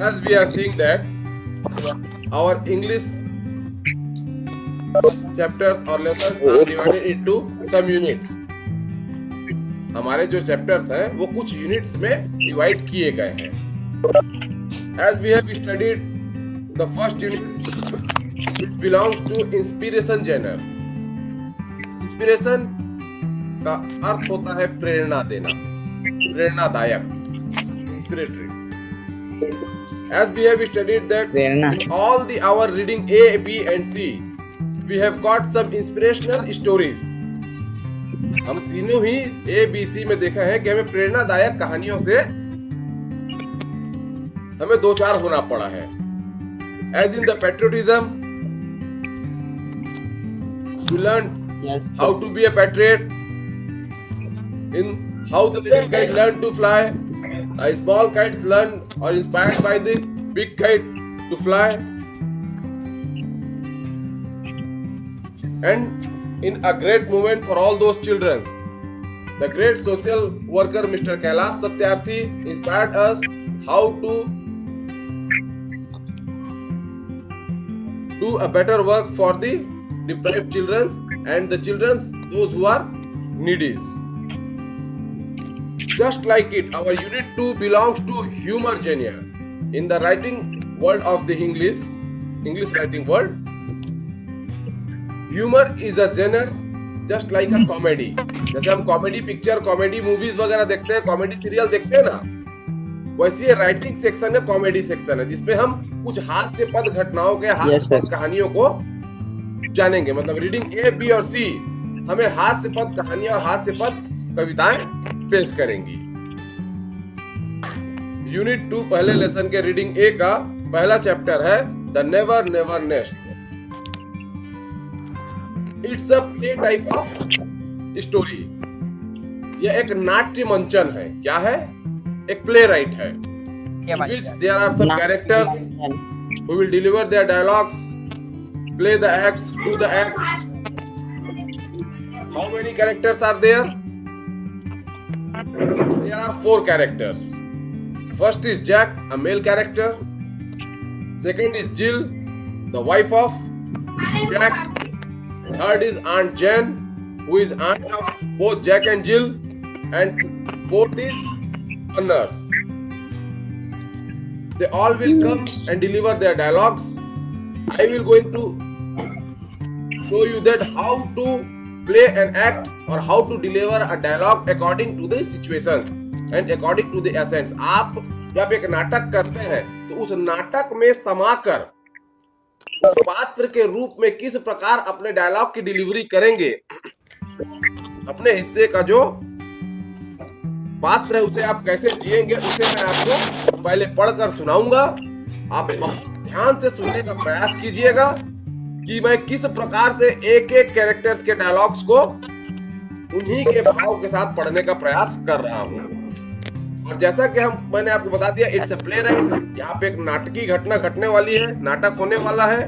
As we are seeing that our English chapters or lessons are divided into some units. हमारे जो chapters हैं वो कुछ units में divide किए गए हैं. As we have studied the first unit, which belongs to inspiration genre. Inspiration का अर्थ होता है प्रेरणा देना, प्रेरणादायक, inspiratory. As we have studied that in all the our reading A, B and C, we have got some inspirational stories. हम तीनों ही A, B, C में देखा है कि हमें प्रेरणादायक कहानियों से हमें दो चार होना पड़ा है. As in the patriotism, you learn how to be a patriot. In how the little kite learned to fly, a small kites learn or inspired by the big kite to fly. And in a great moment for all those children, the great social worker Mr. Kailash Satyarthi inspired us how to do a better work for the deprived children and the children those who are needy. Just like it, our unit 2 belongs to humor genre. In the writing world of the English writing world, humor is a genre just like a comedy. जैसे हम comedy picture, comedy movies वगैरह देखते हैं, comedy serial देखते हैं ना, वैसे ये राइटिंग सेक्शन है, कॉमेडी सेक्शन है, जिसमें हम कुछ हास्यपद घटनाओं के हास्यपद कहानियों को जानेंगे. मतलब रीडिंग ए, बी और सी हमें हास्यपद कहानियां और हास्यपद कविताएं पेश करेंगी. यूनिट 2 पहले लेसन के रीडिंग ए का पहला चैप्टर है the never never nest. It's a play type of story. यह एक नाट्य मंचन है. क्या है? एक प्ले राइट है. which there are some characters who will deliver their dialogues, play the acts, do the acts. How many characters are there? There are 4 characters. First is Jack, a male character. Second is Jill, the wife of Jack. Third is Aunt Jane, who is aunt of both Jack and Jill. And fourth is a nurse. They all will come and deliver their dialogues. I will going to show you that how to play an act or how to deliver a dialogue according to the situations and according to the essence. आप जब एक नाटक करते हैं तो उस नाटक में समाकर उस पात्र के रूप में किस प्रकार अपने डायलॉग की डिलीवरी करेंगे, अपने हिस्से का जो पात्र है उसे आप कैसे जिएंगे, उसे मैं आपको पहले पढ़कर सुनाऊंगा. आप बहुत ध्यान से सुनने का प्रयास कीजिएगा कि मैं किस प्रकार से एक एक कैरेक्टर्स के डायलॉग्स को उन्हीं के भाव के साथ पढ़ने का प्रयास कर रहा हूं. और जैसा कि मैंने आपको बता दिया, इट्स अ प्ले राइट. यहाँ पे एक नाटकीय घटना घटने वाली है, नाटक होने वाला है.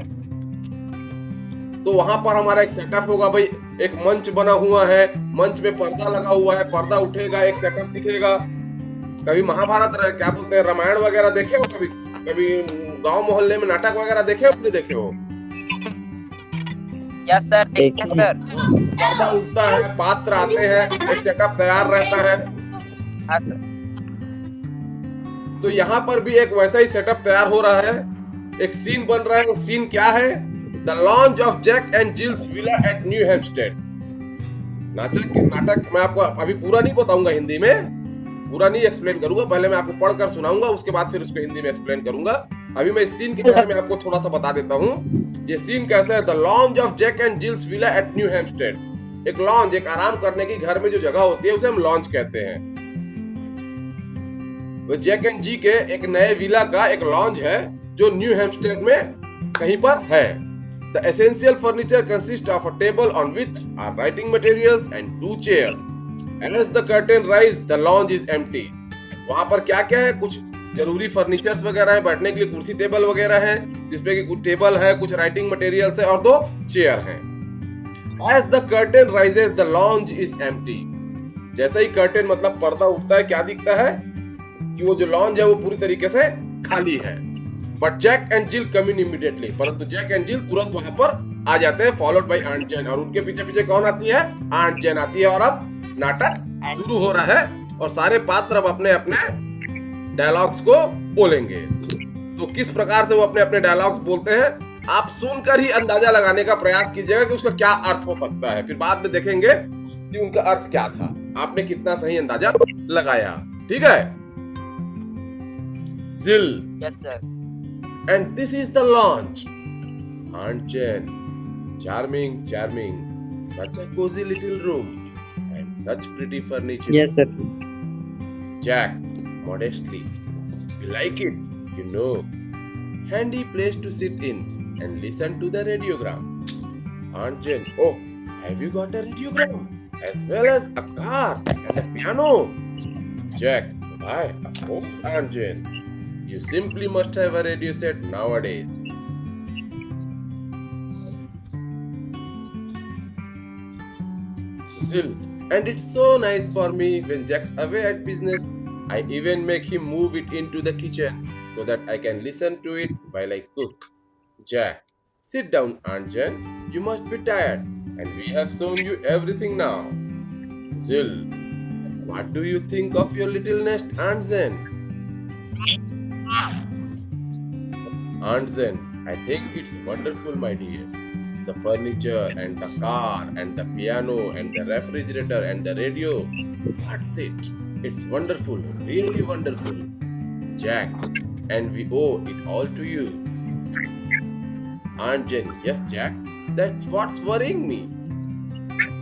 तो वहां पर हमारा एक सेटअप होगा. भाई एक मंच बना हुआ है, मंच में पर्दा लगा हुआ है, पर्दा उठेगा, एक सेटअप दिखेगा. कभी महाभारत क्या बोलते हैं, रामायण वगैरह देखे हो? कभी गांव मोहल्ले में नाटक वगैरह देखे हो? नहीं देखे हो? यस सर, देखे सर. पर्दा उठता है, पात्र आते हैं, एक सेटअप तैयार रहता है. हाँ सर. तो यहाँ पर भी एक वैसा ही सेटअप तैयार हो रहा है, एक सीन बन रहा है. वो सीन क्या है? The lounge of Jack and Jill's villa at New Hempstead. नाटक मैं आपको अभी पूरा नहीं बताऊंगा, हिंदी में पूरा नहीं एक्सप्लेन करूंगा. पहले मैं आपको पढ़कर सुनाऊंगा, उसके बाद फिर उसको हिंदी में एक्सप्लेन करूंगा. अभी मैं इस सीन के बारे में आपको थोड़ा सा बता देता हूँ. ये सीन कैसा है? The lounge of Jack and Jill's villa at New Hempstead. एक लॉन्च, एक आराम करने की घर में जो जगह होती है उसे हम लॉन्च कहते हैं. तो जैक एंड जी के एक नए विला का एक लॉन्च है जो न्यू हेम्पस्टेड में कहीं पर है. The essential furniture consists of a table on which are writing materials and 2 chairs. As the curtain rises, the lounge is empty. वहाँ पर क्या क्या है? कुछ जरूरी फर्नीचर्स वगैरह है, बैठने के लिए कुर्सी टेबल वगैरह है, जिसपे कि कुछ टेबल है, कुछ राइटिंग मटेरियल्स है और 2 चेयर हैं. As the curtain rises, the lounge is empty. जैसे ही कर्टेन मतलब पर्दा उठता है, क्या दिखता है? कि वो जो लॉन्ज है वो पूरी तरीके से खाली है। But Jack and Jill come in immediately, परंतु जैक एंड जिल तुरंत वहां पर आ जाते हैं, फॉलोड बाय आंट जैन। और उनके पीछे पीछे कौन आती है? आंट जैन आती है। और अब नाटक शुरू हो रहा है और सारे पात्र अब अपने अपने डायलॉग्स को बोलेंगे। तो किस प्रकार से वो अपने अपने डायलॉग्स बोलते हैं आप सुनकर ही अंदाजा लगाने का प्रयास कीजिएगा कि उसका क्या अर्थ हो सकता है। फिर बाद में देखेंगे कि उनका अर्थ क्या था, आपने कितना सही अंदाजा लगाया। ठीक है? जिल, Yes, sir. and this is the launch. Aunt Jen, charming, charming, such a cozy little room and such pretty furniture. Yes, sir. Jack, modestly, you like it, you know. Handy place to sit in and listen to the radiogram. Aunt Jen, oh, have you got a radiogram? As well as a car and a piano. Jack, why, of course, Aunt Jen. You simply must have a radio set nowadays. Still, and it's so nice for me when Jack's away at business. I even make him move it into the kitchen so that I can listen to it while I cook. Jack, sit down, Aunt Jen. You must be tired, and we have shown you everything now. Zill, what do you think of your little nest, Aunt Jen? Aunt Zen, I think it's wonderful, my dears. The furniture and the car and the piano and the refrigerator and the radio. What's it? It's wonderful, really wonderful. Jack, and we owe it all to you. Aunt Jen, yes, Jack, that's what's worrying me.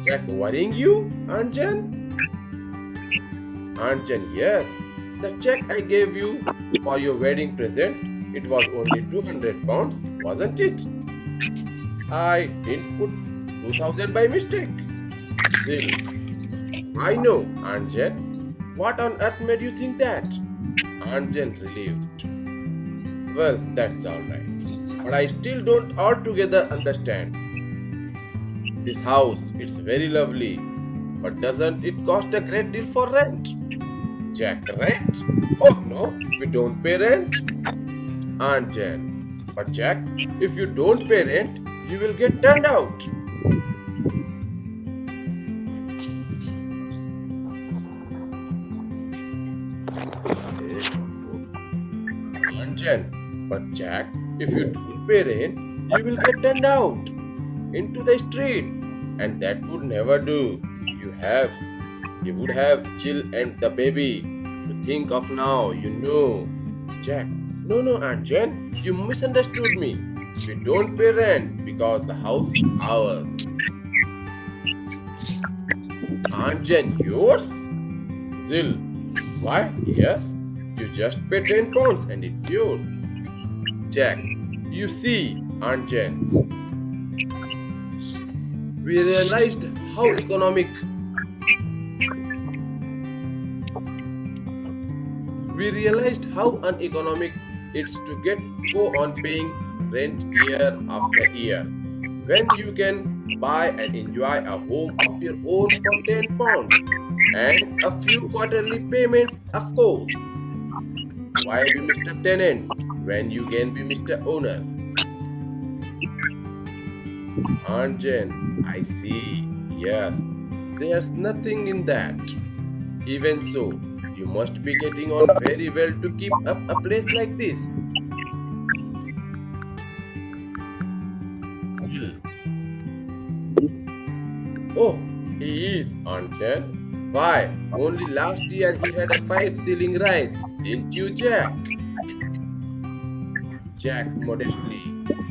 Jack, worrying you, Aunt Jen? Aunt Jen, yes. The check I gave you for your wedding present, it was only 200 pounds, wasn't it? I didn't put 2000 by mistake. Still, I know, Aunt Jen. What on earth made you think that? Aunt Jen relieved. Well, that's alright. But I still don't altogether understand. This house, it's very lovely. But doesn't it cost a great deal for rent? Jack, rent? Oh no, we don't pay rent. Aunt Jen, but Jack, if you don't pay rent, you will get turned out. Aunt Jen, but Jack, if you don't pay rent, you will get turned out into the street, and that would never do. You would have Jill and the baby to think of now, you know. Jack, no, Aunt Jen, you misunderstood me. We don't pay rent because the house is ours. Aunt Jen, yours? Jill, why? Yes, you just pay 10 pounds and it's yours. Jack, you see, Aunt Jen, we realized how uneconomic it's to go on paying rent year after year when you can buy and enjoy a home of your own for 10 pounds and a few quarterly payments, of course. Why be Mr. Tenant when you can be Mr. Owner? Aunt Jen, I see. Yes, there's nothing in that. Even so, you must be getting on very well to keep up a place like this. Still. Oh, he is, Aunt Jen. Why, only last year he had a 5 shilling rise, didn't you, Jack? Jack modestly.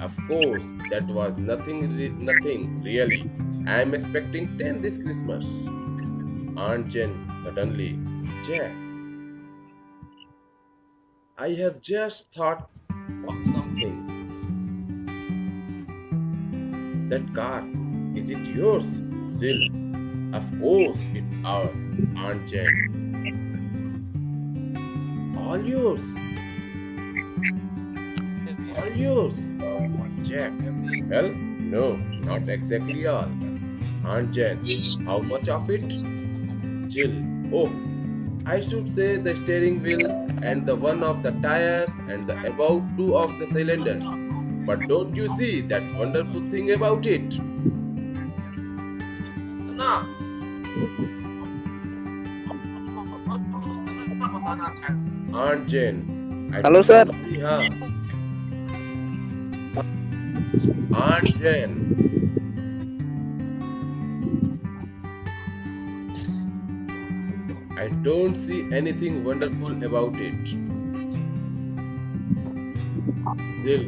Of course, that was nothing really. I am expecting 10 this Christmas. Aunt Jen suddenly, Jack, I have just thought of something. That car, is it yours, Sil? Of course it's ours, Aunt Jen. All yours. All yours. Jack, well, no, not exactly all. Aunt Jen, how much of it? Jill, oh, I should say the steering wheel and the one of the tires and the about two of the cylinders. But don't you see that's wonderful thing about it? Na. Aunt Jane, I Hello, don't sir. see her. Aunt Jane, I don't see anything wonderful about it. Still,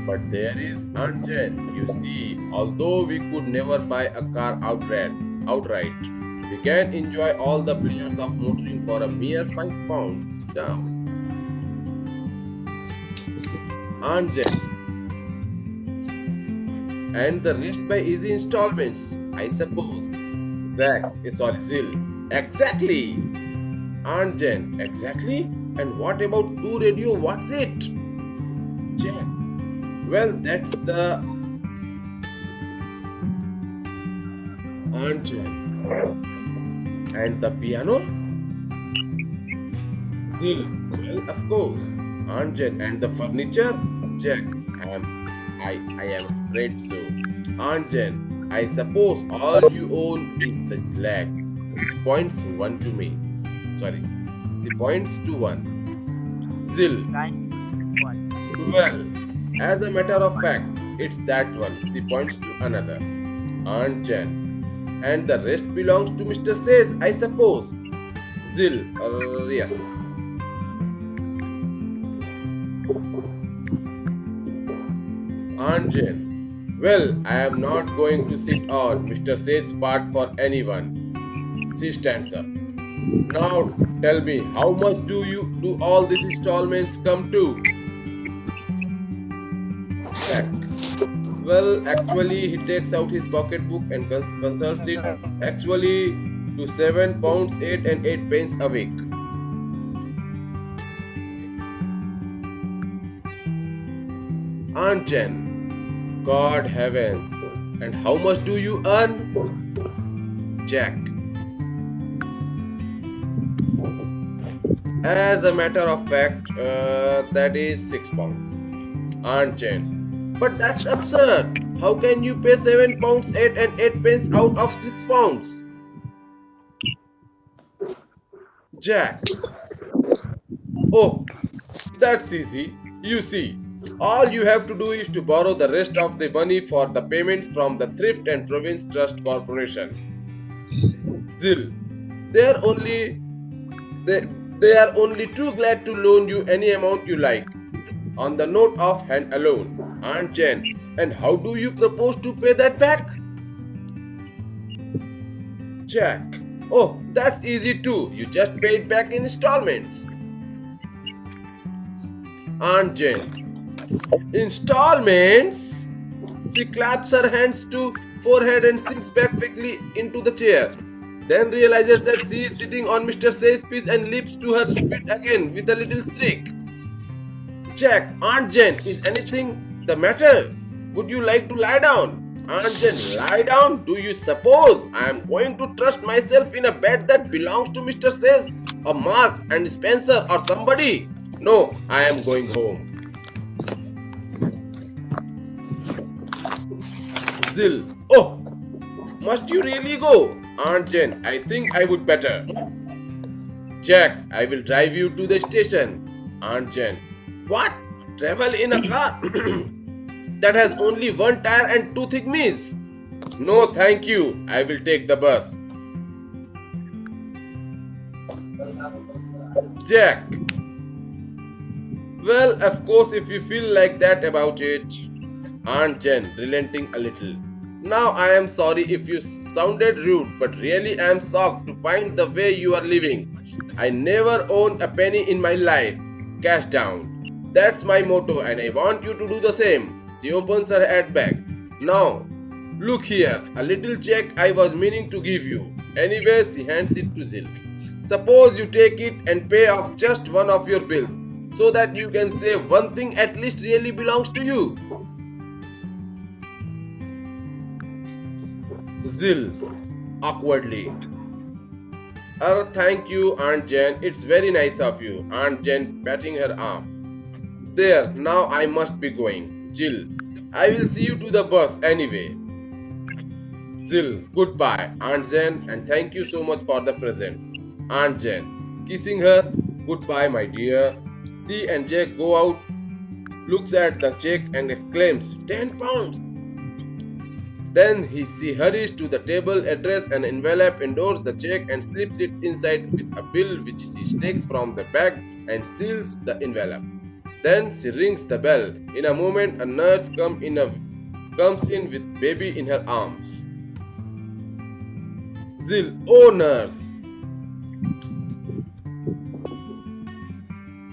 but there is Aunt Jane. You see, although we could never buy a car outright, we can enjoy all the pleasures of motoring for a mere £5 down. Aunt Jane, and the rest by easy installments, I suppose. Zil. Exactly. Aunt Jen, exactly? And what about 2 radio? What's it? Jack. Well, that's the Aunt Jen. And the piano? Zil. Well, of course. Aunt Jen. And the furniture? Jack. I am afraid so. Aunt Jen, I suppose all you own is the slag. She points 1 to me. Sorry. She points to 1. Zil. 9 1. Well, as a matter of fact, it's that one. She points to another. Aunt Jen. And the rest belongs to Mr. Says, I suppose. Zil. Yes. Aunt Jen. Well, I am not going to sit on Mr. Says' part for anyone. She stands up. Now tell me, how much do all these installments come to? Jack. Well, actually, he takes out his pocketbook and consults it. Actually, to £7 8 and 8 pence a week. Aunt Jen. God heavens. And how much do you earn? Jack. As a matter of fact, that is £6. Aunt Jen. But that's absurd. How can you pay £7 8 and 8 pence out of £6? Jack. Oh, that's easy. You see, all you have to do is to borrow the rest of the money for the payments from the Thrift and Province Trust Corporation. Zil, they are only too glad to loan you any amount you like, on the note of hand alone. Aunt Jen, and how do you propose to pay that back? Jack, oh, that's easy too. You just pay it back in installments. Aunt Jen, installments? She claps her hands to forehead and sinks back quickly into the chair. Then realizes that she is sitting on Mr. Say's piece and leaps to her feet again with a little shriek. Jack, Aunt Jen, is anything the matter? Would you like to lie down? Aunt Jen, lie down? Do you suppose I am going to trust myself in a bed that belongs to Mr. Says, or Mark and Spencer or somebody? No, I am going home. Zil, oh, must you really go? Aunt Jen, I think I would better. Jack, I will drive you to the station. Aunt Jen, what? Travel in a car that has only 1 tire and 2 thigmies? No, thank you. I will take the bus. Jack. Well, of course, if you feel like that about it. Aunt Jen, relenting a little. Now I am sorry if you sounded rude, but really I am shocked to find the way you are living. I never owned a penny in my life. Cash down. That's my motto and I want you to do the same. She opens her hat bag. Now, look here, a little check I was meaning to give you. Anyway, she hands it to Zil. Suppose you take it and pay off just one of your bills, so that you can say one thing at least really belongs to you. Zil, awkwardly. Oh, thank you, Aunt Jane. It's very nice of you. Aunt Jane patting her arm. There, now I must be going. Jill, I will see you to the bus anyway. Jill, goodbye, Aunt Jane, and thank you so much for the present. Aunt Jane, kissing her, goodbye, my dear. She and Jack go out, looks at the check and exclaims, 10 pounds. Then she hurries to the table, address an envelope, endorses the check, and slips it inside with a bill which she takes from the bag and seals the envelope. Then she rings the bell. In a moment, a nurse comes in with baby in her arms. Jill, oh nurse,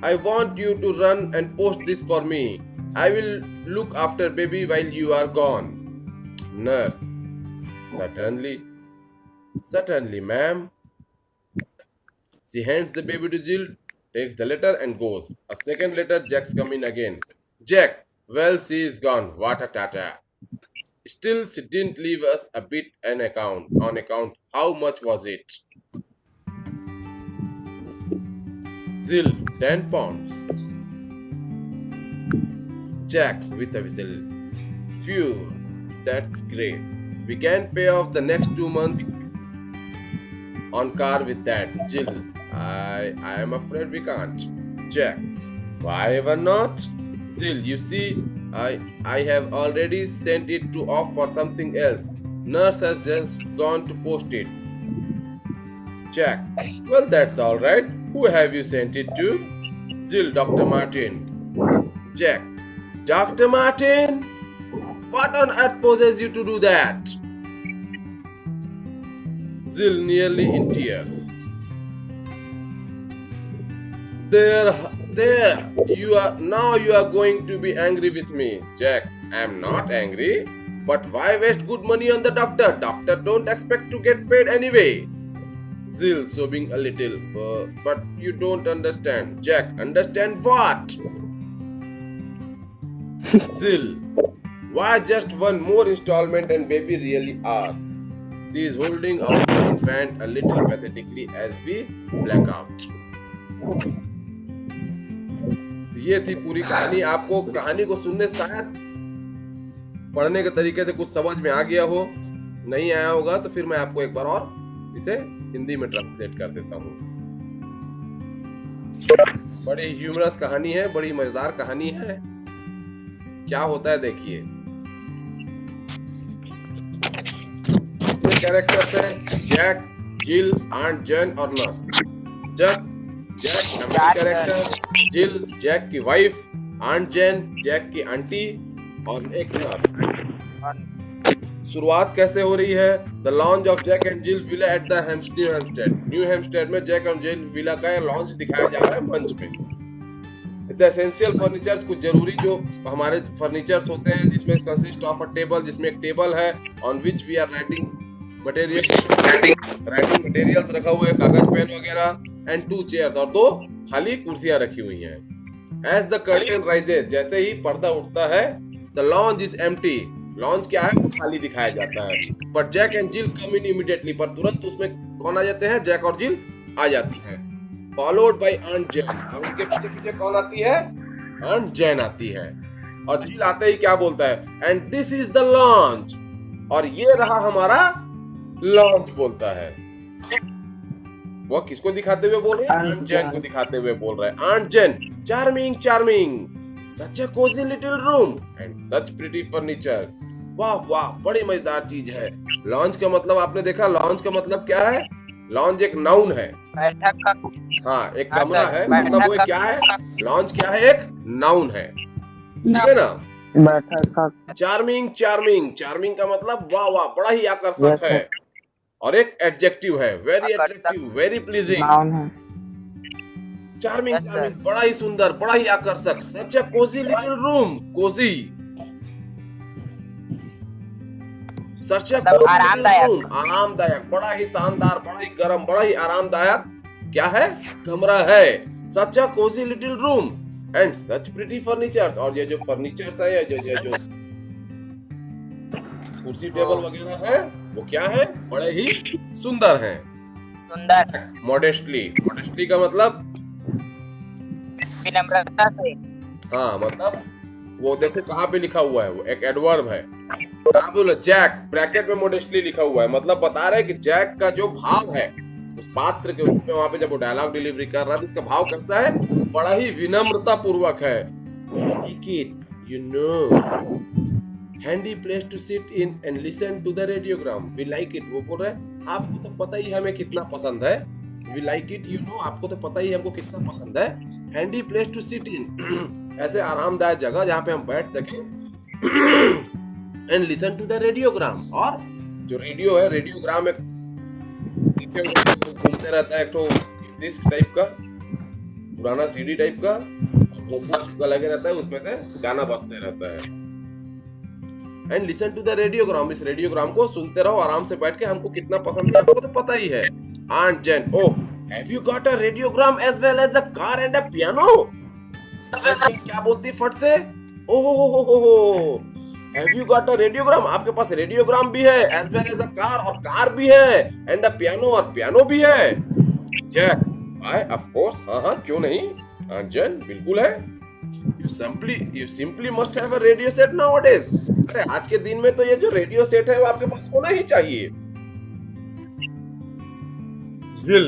I want you to run and post this for me. I will look after baby while you are gone. Nurse, certainly, certainly, ma'am. She hands the baby to Jill, takes the letter and goes. A second later, Jack's come in again. Jack, well, she is gone. What a tata. Still, she didn't leave us a bit on account. How much was it? Jill, 10 pounds. Jack with a whistle. Phew, that's great. We can pay off the next 2 months on car with that. Jill, I am afraid we can't. Jack, why ever not? Jill, you see, I have already sent it to off for something else. Nurse has just gone to post it. Jack, well that's alright. Who have you sent it to? Jill, Dr. Martin. Jack, Dr. Martin? What on earth possesses you to do that? Jill nearly in tears. There, you are going to be angry with me. Jack, I am not angry. But why waste good money on the doctor? Doctor don't expect to get paid anyway. Jill sobbing a little. But you don't understand. Jack, understand what? Jill, why just one more installment and baby really asks? She is holding out the infant a little pathetically as we black out. ये थी पूरी कहानी। आपको कहानी को सुनने शायद पढ़ने के तरीके से कुछ समझ में आ गया हो, नहीं आया होगा तो फिर मैं आपको एक बार और इसे हिंदी में ट्रांसलेट कर देता हूँ। बड़ी ह्यूमरस कहानी है, बड़ी मजेदार कहानी है। क्या होता है देखिए। कैरेक्टर्स हैं जैक, जिल, आंट जैन और nurse. Jack character, Jill Jack की वाइफ, आंट जैन जैक की आंटी और एक नर्स। शुरुआत कैसे हो रही है? The lounge of Jack and Jill villa at the New Hempstead में जैक और जिल विला का लॉन्च दिखाया जा रहा है मंच पे। द एसेंशियल फर्नीचर्स, कुछ जरूरी जो हमारे फर्नीचर्स होते हैं जिसमें कंसिस्ट ऑफ अ टेबल, जिसमें एक टेबल है on which we are writing materials रखा हुआ है, कागज पेन वगैरह, एंड 2 चेयर्स और 2 खाली कुर्सियां रखी हुई हैं। एज द कर्टेन राइजेस, जैसे ही पर्दा उठता है, the launch is empty, launch क्या है वो खाली दिखाया जाता है। But Jack and Jill come in immediately, पर तुरंत उसमें कौन आ जाते हैं? जैक और जिल आ जाती हैं। फॉलोड बाय आंट जैन, अब उनके पीछे पीछे कौन आती है? आंट जैन आती है। और जिल आते ही क्या बोलता है? And this is the launch, और ये रहा हमारा लॉन्च बोलता है। वो किसको दिखाते हुए बोल रहे हैं? आंट जैन को दिखाते हुए बोल रहे हैं। Aunt Jane, charming, such a cosy little room and such pretty furniture. वाह वाह, बड़ी मजेदार चीज है। लॉन्च का मतलब आपने देखा, लॉन्च का मतलब क्या है? लॉन्च एक नाउन है, हाँ एक कमरा है, मतलब वो क्या है? लॉन्च क्या है? एक नाउन है, ठीक है ना? चार्मिंग का मतलब वाह वाह, बड़ा ही आकर्षक है। और एक एडजेक्टिव है, very attractive, very pleasing. Charming, बड़ा ही सुंदर, बड़ा ही आकर्षक। सच a cosy little room, Cozi, सच अ आरामदायक, बड़ा ही शानदार, बड़ा ही गर्म, बड़ा ही आरामदायक क्या है? कमरा है। Such a cosy little room and such pretty furnitures, और ये जो फर्नीचर्स है, जो कुर्सी टेबल वगैरह है, वो क्या है? बड़े ही सुंदर हैं। सुंदर, मॉडेस्टली, मॉडेस्टली का मतलब विनम्रता से, हाँ मतलब वो देखो कहाँ पे लिखा हुआ है, वो एक एडवर्ब है। कहाँ बोलो जैक, ब्रैकेट में मॉडेस्टली लिखा हुआ है, मतलब बता रहे हैं कि जैक का जो भाव है उस पात्र के रूप में वहां पे जब वो डायलॉग डिलीवरी कर रहा था, इसका भाव कैसा है, बड़ा ही विनम्रता पूर्वक है। Like it, you know, handy place to sit in and listen to the radiogram. We like it. वो बोल रहे हैं आपको तो पता ही हमें कितना पसंद है। We like it, you know, आपको तो पता ही हमको कितना पसंद है। Handy place to sit in, ऐसे आरामदायक जगह जहाँ पे हम बैठ सकें। And listen to the radiogram, और जो रेडियो है, रेडियोग्राम एक घूमते रहता है, एक तो डिस्क टाइप का, पुराना सीडी टाइप का, और लगे रहता है, उसमें से गाना बजते रहता है। And listen to the radiogram, इस रेडियोग्राम को सुनते रहो आराम से बैठ के, हमको कितना पसंद है आपको तो पता ही है। Aunt Jane, oh have you got a radiogram as well as a car and a piano? क्या बोलती फट से, ओहो have you got a radiogram, आपके पास रेडियोग्राम भी है, as well as a car, और कार भी है, एंड अ पियानो, और पियानो भी है। जैक, आई ऑफ कोर्स, हाँ क्यों नहीं आंट जेन, बिल्कुल है। You simply must have a radio set nowadays. अरे आज के दिन में तो ये जो रेडियो सेट है वो आपके पास होना ही चाहिए। जिल,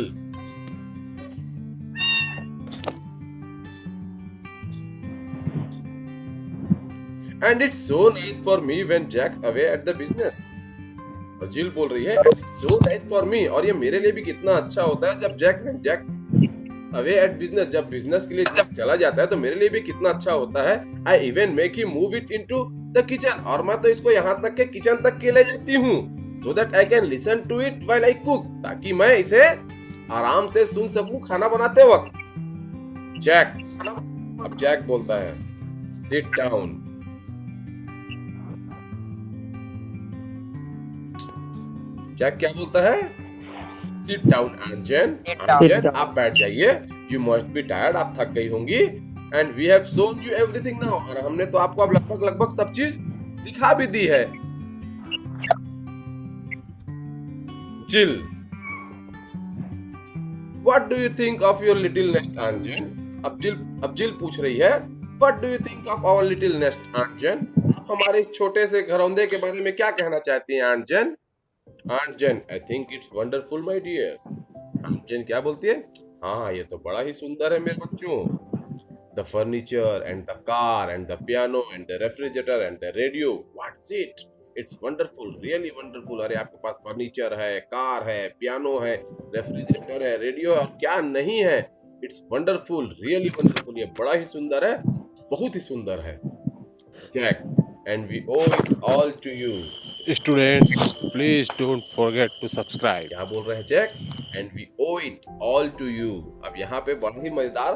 and it's so nice for me when Jack's away at the business. और जिल बोल रही है so nice for me, और ये मेरे लिए भी कितना अच्छा होता है जब जैक अवे एट बिजनेस, जब बिजनेस के लिए जब चला जाता है तो मेरे लिए भी कितना अच्छा होता है। I even make him move it into the kitchen, और मैं तो इसको यहाँ तक के किचन तक के ले जाती हूँ, so that I can listen to it while I cook, ताकि मैं इसे आराम से सुन सकूं खाना बनाते वक्त। जैक, अब जैक बोलता है सिट डाउन। जैक क्या बोलता है, सिट डाउन आंट जेन, आप बैठ जाइए, यू मस्ट बी टायर्ड, आप थक गई होंगी, and we have shown you everything now, और हमने तो आपको अब लगभग सब चीज दिखा भी दी है। Jill, what do you think of your little nest aunt Jane? अब जिल पूछ रही है what do you think of our little nest aunt Jane? आप हमारे इस छोटे से घरौंदे के बारे में क्या कहना चाहती हैं aunt Jane? Aunt Jane, I think it's wonderful my dears. Aunt Jane क्या बोलती है, हाँ ये तो बड़ा ही सुंदर है मेरे बच्चों। The furniture and the car and the piano and the refrigerator and the radio, what's it, it's wonderful, really wonderful. अरे आपके पास फर्नीचर है, कार है, पियानो है, रेफ्रिजरेटर है, रेडियो है, क्या नहीं है, इट्स वंडरफुल, रियली वंडरफुल, ये बड़ा ही सुंदर है, बहुत ही सुंदर है। Jack, and we owe it all to you. Students, please don't forget to subscribe. क्या बोल रहे हैं Jack? And we owe it all to you. अब यहाँ पे बड़ा ही मजेदार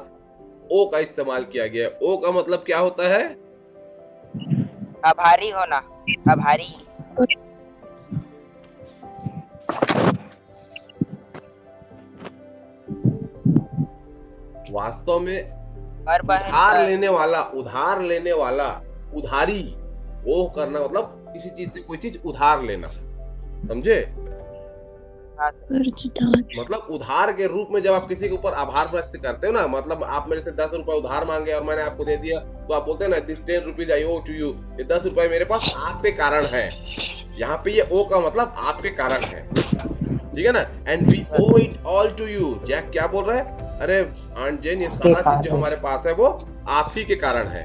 ओ का इस्तेमाल किया गया। ओ का मतलब क्या होता है? आभारी होना, आभारी। वास्तव में उधार लेने वाला, उधारी, ओह करना मतलब किसी चीज से कोई चीज उधार लेना, समझे? मतलब उधार के रूप में जब आप किसी के ऊपर आभार व्यक्त करते हो ना, मतलब आप मेरे से 10 रुपए उधार मांगे और मैंने आपको दे दिया, तो आप बोलते हैं ना this 10 rupees I owe to you, ये 10 रुपए मेरे पास आपके कारण है। यहाँ पे ये ओ का मतलब आपके कारण है, ठीक है ना? And we owe it all to you. Jack क्या बोल रहा है? अरे आंट जेन, ये सारा चीज जो हमारे पास है वो आप ही के कारण है।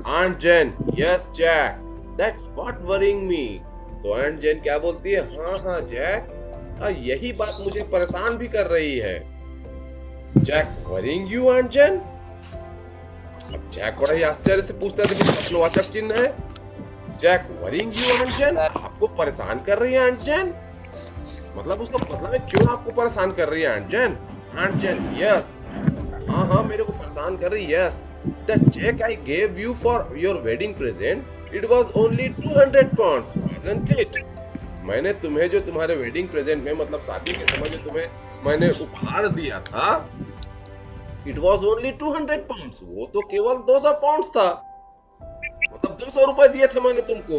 Aunt Jane, yes Jack, that's what worrying me. तो आंट जेन क्या बोलती है? हाँ जैक, यही बात मुझे परेशान भी कर रही है। Jack, worrying you aunt Jane? अब जैक बड़ा ही आश्चर्य से पूछता है कि प्रश्नवाचक चिन्ह है। जैक, वरिंग यू आंट जेन? आपको परेशान कर रही है आंट जेन? मतलब उसका मतलब है क्यों आपको परेशान कर रही है aunt Jane? Aunt Jane, yes, हाँ मेरे को परेशान कर रही है। Yes, that cheque I gave you for your wedding present, it was only 200 pounds, wasn't it? मैंने तुम्हें जो तुम्हारे वेडिंग प्रेजेंट में, मतलब शादी के समय जो तुम्हें मैंने उपहार दिया था, इट वाज ओनली 200 पाउंड्स, वो तो केवल 200 पाउंड्स था, मतलब 200 रुपए दिए थे मैंने तुमको,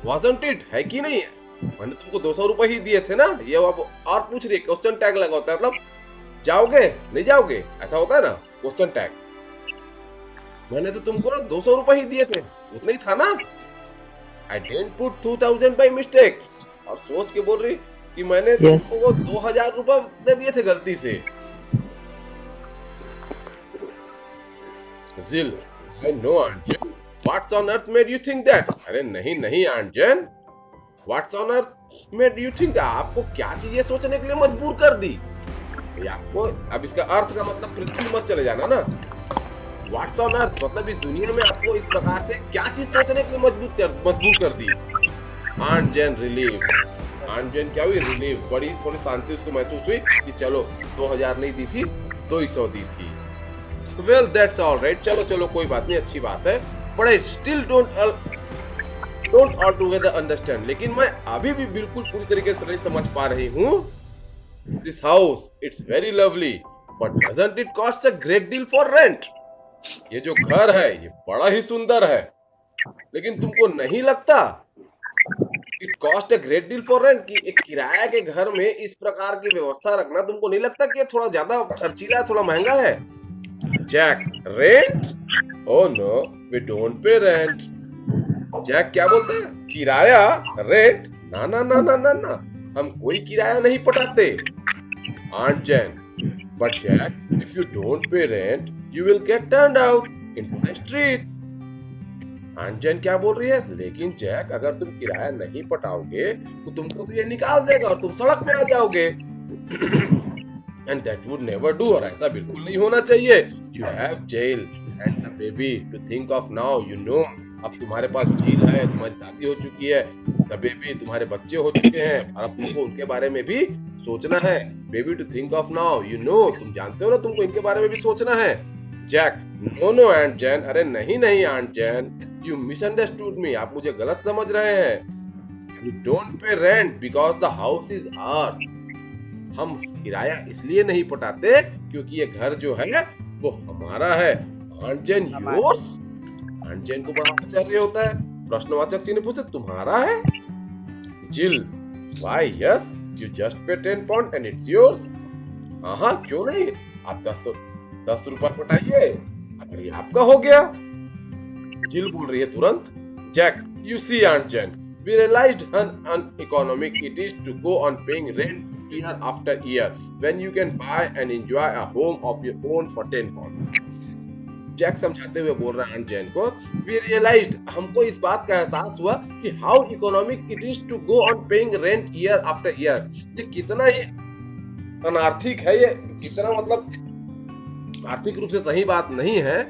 wasn't it? है कि नहीं? मैंने तुमको 200 रुपए ही दिए थे ना, ये अब और पूछ रही है, क्वेश्चन टैग लगा होता है, मतलब जाओगे नहीं जाओगे ऐसा होता है ना, क्वेश्चन टैग। मैंने तो तुमको ना 200 रुपए ही दिए थे, उतना ही था ना। आई डेंट पुट 2000 बाई मिस्टेक, और सोच के बोल रही कि मैंने तुमको 2000 रुपए दे दिए थे गलती से। जिल, I know Aunt Jen. What's on earth made you think that? अरे नहीं नहीं Aunt Jen. What's on earth made you think that? आपको क्या चीज ये सोचने के लिए मजबूर कर दी? ये आपको अब इसका अर्थ का मतलब पृथ्वी मत चले जाना ना। What's on earth मतलब इस दुनिया में आपको इस प्रकार से क्या चीज सोचने के लिए मजबूर कर दी? Aunt Jen relieved. Aunt Jen क्या हुई? Relieved. बड़ी थोड़ी शांति उसको महसूस हुई कि चलो 2000 नहीं दी थी, 200 दी थी। Well, that's all right. चलो चलो कोई बात नहीं, अच्छी बात है। But I still don't altogether understand. लेकिन मैं अभी भी बिल्कुल पूरी तरीके से नहीं समझ पा रही हूँ। This house, it's very lovely, but doesn't it cost a great deal for rent? ये जो घर है ये बड़ा ही सुंदर है, लेकिन तुमको नहीं लगता It cost a great deal for rent कि एक किराया के घर में इस प्रकार की व्यवस्था रखना तुमको नहीं लगता कि ये थोड़ा ज्यादा खर्चीला है, थोड़ा महंगा है? Jack, rent? Oh no, we don't pay rent. Jack क्या बोलते हैं? किराया? रेंट? ना ना ना ना ना ना, हम कोई किराया नहीं पटाते। Aunt Jen, but Jack, if you don't pay rent, you will get turned out into the street. Aunt Jen क्या बोल रही है? लेकिन जैक अगर तुम किराया नहीं पटाओगे तो तुमको तो ये निकाल देगा और तुम सड़क में आ जाओगे। And that would never do, और ऐसा बिल्कुल नहीं होना चाहिए। You have jail and the baby to think of now, you know. अब तुम्हारे पास जेल है, तुम्हारी शादी हो चुकी है, the baby तुम्हारे बच्चे हो चुके हैं, और अब तुमको उनके बारे में भी सोचना है। Baby to think of now, you know. तुम जानते हो ना, तुमको इनके बारे में भी सोचना है। Jack, no no Aunt Jen, अरे नहीं नहीं Aunt Jen, you misunderstood me. आप मुझे गलत समझ रहे हैं। You don't pay rent because the house is ours. हम किराया इसलिए नहीं पटाते क्योंकि ये घर जो है वो हमारा है। Aunt Jen, yours? Aunt Jen को बड़ा आश्चर्य होता है, प्रश्नवाचक चिन्ह पूछते, तुम्हारा है? Jill, why yes, you just pay 10 pound and it's yours. हाँ क्यों नहीं, आप 10 रुपए पटाइए, अगर ये आपका हो गया। जिल बोल रही है तुरंत, Jack, you see Aunt Jen, we realized how uneconomic it is to go on paying rent year after year when you can buy and enjoy a home of your own for 10 pound. Jack समझाते हुए बोल रहा है Aunt Jen को, we realized, हमको इस बात का एहसास हुआ कि how economic it is to go on paying rent year after year. ये कितना ही अनार्थिक है, ये कितना मतलब आर्थिक रूप से सही बात नहीं है।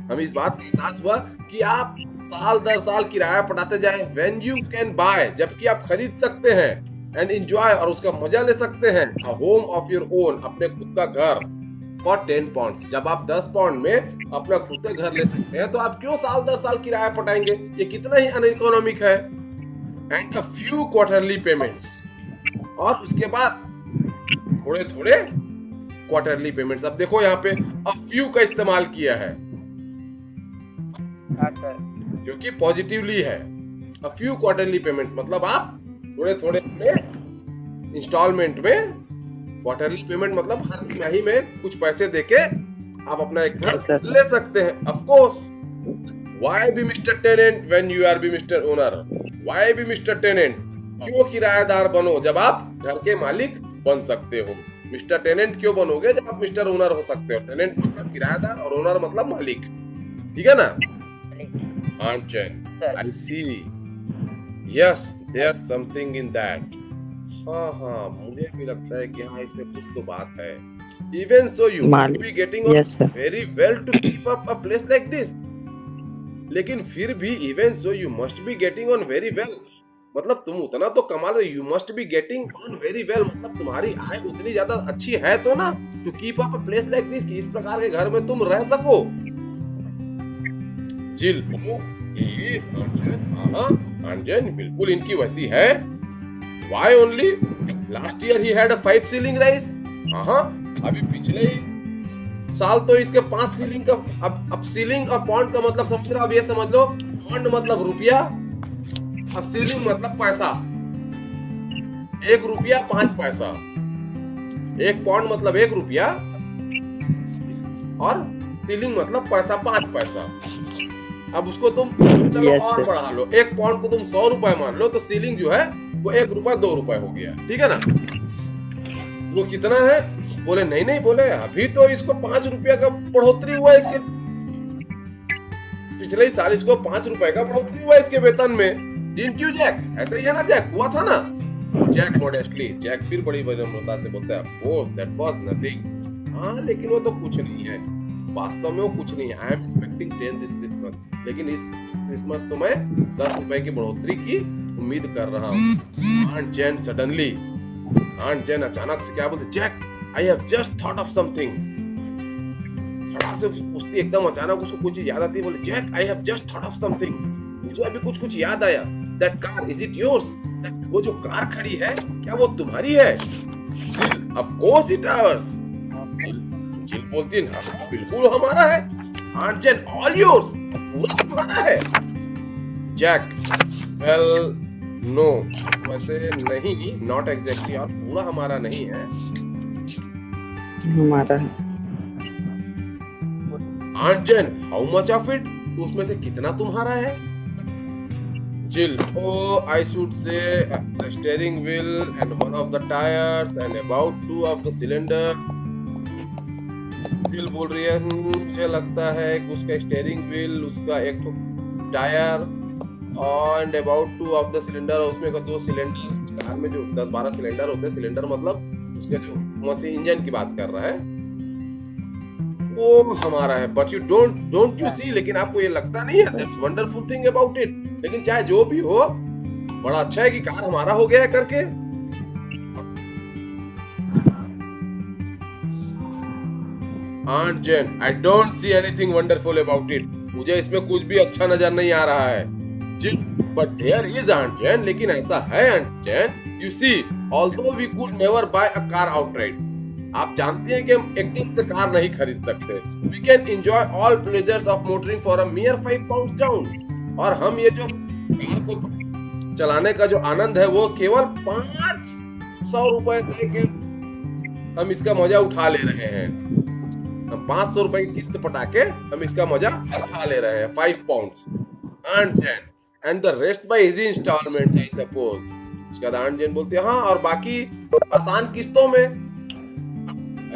हमें इस बात का एहसास हुआ कि आप साल दर साल किराया पटाते जाएं, when you can buy, जबकि आप खरीद सकते हैं, and enjoy, और उसका मजा ले सकते हैं, a home of your own, अपने खुद का घर, for 10 pounds. जब आप 10 पाउंड में अपना खुद का घर ले सकते हैं तो आप क्यों साल दर साल किराया पटाएंगे? ये कितना ही अनइकोनॉमिक है। And a few quarterly payments, और उसके बाद थोड़े थोड़े क्वार्टरली पेमेंट्स। अब देखो यहाँ पे a few का इस्तेमाल किया है जो कि पॉजिटिवली है। a few quarterly payments मतलब आप थोड़े थोड़े में इंस्टॉलमेंट में, क्वार्टरली पेमेंट मतलब हर तिमाही में कुछ पैसे देके आप अपना एक घर ले सकते हैं। Of course, why be mister tenant when you are be mister owner? Why be mister tenant? क्यों किराएदार बनो जब आप घर के मालिक बन सकते हो? मिस्टर टेनेंट क्यों बनोगे जब आप मिस्टर ओनर हो सकते हो? टेनेंट मतलब किराएदार और ओनर मतलब मालिक, ठीक है ना? Aunt Jen, I see. Yes, there's something in that. हाँ, मुझे भी लगता है कि हाँ, इसमें कुछ तो बात है। Even so, you must be getting on very well to keep up a place like this. लेकिन फिर भी even so, you must be getting on very well. मतलब तुम उतना तो कमा रहे, you must be getting on very well मतलब तुम्हारी आय उतनी ज्यादा अच्छी है तो ना, to keep up a place like this, कि इस प्रकार के घर में तुम रह सको। जिल, yes, Aunt Jen, हाँ, Aunt Jen बिल्कुल इनकी वैसी है। Why only? Last year he had a 5 ceiling rise. हाँ, अभी पिछले ही साल तो इसके 5 सीलिंग का, अब सीलिंग और पॉन्ड का मतलब समझ रहे हो? अब ये समझ लो, पॉन्ड मतलब रुपया और सीलिंग मतलब पैसा। ₹1.05। 1 पाउंड मतलब 1 रुपया और सीलिंग मतलब पैसा 5 पैसा। अब उसको तुम चलो Yes, और sir. बढ़ा लो, 1 पाउंड को तुम 100 रुपए मान लो तो सीलिंग जो है वो 1 रुपया 2 रुपए हो गया, ठीक है ना। वो कितना है? बोले नहीं नहीं, बोले अभी तो इसको 5 रुपया का बढ़ोतरी हुआ इसके, पिछले ही साल इसको 5 रुपए का बढ़ोतरी हुआ इसके वेतन में। Didn't you Jack? ऐसा ही है ना जैक, हुआ था ना। जैक मॉडेस्टली, जैक फिर बड़ी विनम्रता से बोलता है of course that was nothing. हाँ लेकिन वो तो कुछ नहीं है, वास्तव में वो कुछ नहीं है। I am expecting 10 this Christmas, लेकिन इस क्रिसमस तो मैं 10 रुपए की बढ़ोतरी की उम्मीद कर रहा हूँ। Aunt Jane suddenly, aunt Jane अचानक से क्या बोलते, Jack I have just thought of something. फटाक से पूछती, एकदम अचानक उसको कुछ चीज याद आती है, बोले Jack I have just thought of something, मुझे अभी कुछ याद आया। That car, is it yours? वो जो कार खड़ी है क्या वो तुम्हारी है? जिल, ऑफ कोर्स इट आवर्स। जिल बोलती है हाँ बिल्कुल हमारा है। आंट जेन ऑल योर्स, पूरा तुम्हारा है। जैक वेल नो, वैसे नहीं, नॉट एग्जैक्टली, और पूरा हमारा नहीं है, हमारा। Aunt Jane how much of it, तो उसमें से कितना तुम्हारा है? जिल oh I should say the steering wheel and one of the tires and about 2 of the cylinders। जिल बोल रही है मुझे लगता है कि उसका स्टीयरिंग व्हील, उसका एक तो टायर और अबाउट 2 ऑफ द सिलेंडर, उसमें का 2 सिलेंडर। कार में जो 10-12 सिलेंडर होते हैं, सिलेंडर मतलब उसके जो मशीन इंजन की बात कर रहा है, वो हमारा है। But you don't you see, लेकिन आपको ये लगता नहीं है? That's wonderful thing about it. लेकिन चाहे जो भी हो, बड़ा अच्छा है कि कार हमारा हो गया है करके। Aunt Jane I don't see anything wonderful about it, मुझे इसमें कुछ भी अच्छा नजर नहीं आ रहा है। Jill but there is aunt Jane, लेकिन ऐसा है aunt Jane, you see although we could never buy a car outright, आप जानते हैं कि हम एक्टिंग से कार नहीं खरीद सकते। We can enjoy all pleasures of motoring for a mere 5 pound down, और हम ये जो कार को चलाने का जो आनंद है वो केवल 500 रुपए दे के हम इसका मजा उठा ले रहे हैं। हम 500 रुपए की किस्त पटा के हम इसका मजा उठा ले रहे हैं, 5 pound. Aunt Jane and the rest by easy instalments I suppose. उसके बाद आंट जेन बोलती है हाँ, और बाकी आसान किस्तों में,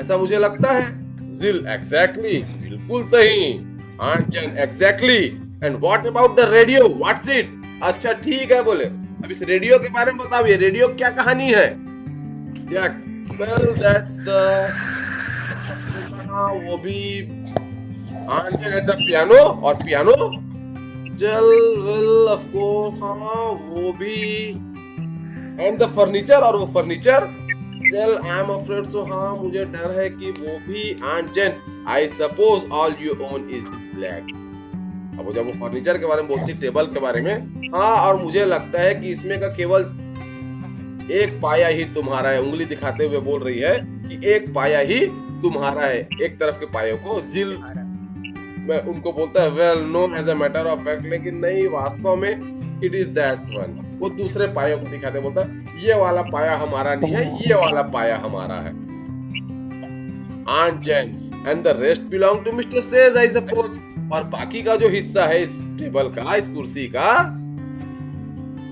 ऐसा मुझे लगता है। जिल एग्जैक्टली, बिल्कुल सही। Aunt Jane exactly, and what about the radio, what's it? अच्छा ठीक है, बोले अब इस रेडियो के बारे में बताओ, ये रेडियो क्या कहानी है? जैक वेल दैट्स द, हाँ वो भी। आंट जेन द पियानो, और पियानो? जल वेल ऑफ कोर्स, हाँ वो भी। एंड द फर्नीचर, और वो furniture? Well, I am afraid, so हाँ मुझे डर है कि वो भी। Aunt Jen, I suppose all you own is this leg। अब जब वो फर्नीचर के बारे में बोलती, टेबल के बारे में, हाँ और मुझे लगता है कि इसमें का केवल एक पाया ही तुम्हारा है। उंगली दिखाते हुए बोल रही है कि एक पाया ही तुम्हारा है, एक तरफ के पायों को। जिल मैं उनको बोलता है well no as a matter of fact, लेकिन नहीं वास्तव में इट इज दैट वन। वो दूसरे पायों को दिखाते बोलता है ये वाला पाया हमारा नहीं है, ये वाला पाया हमारा है। Aunt Jane and the rest belong to mister Sage I suppose, और बाकी का जो हिस्सा है इस टेबल का, इस कुर्सी का,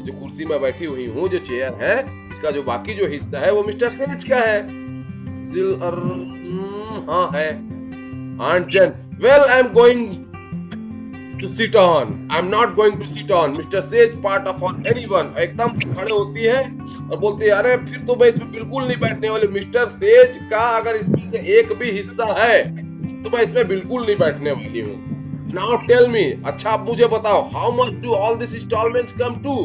जो कुर्सी में बैठी हुई हूँ, जो चेयर है, इसका जो बाकी जो हिस्सा है वो मिस्टर सेज का है। जिल हाँ है। Aunt Jane well I am going to sit on, I'm not going to sit on Mr. Sage part of or anyone। एकदम से खड़े होती है और बोलती है अरे फिर तो मैं इसमें बिल्कुल नहीं बैठने वाली। मिस्टर सेज का अगर इसमें से एक भी हिस्सा है तो मैं इसमें बिल्कुल नहीं बैठने वाली हूँ। Now tell me, अच्छा आप मुझे बताओ, how much do all these installments come to?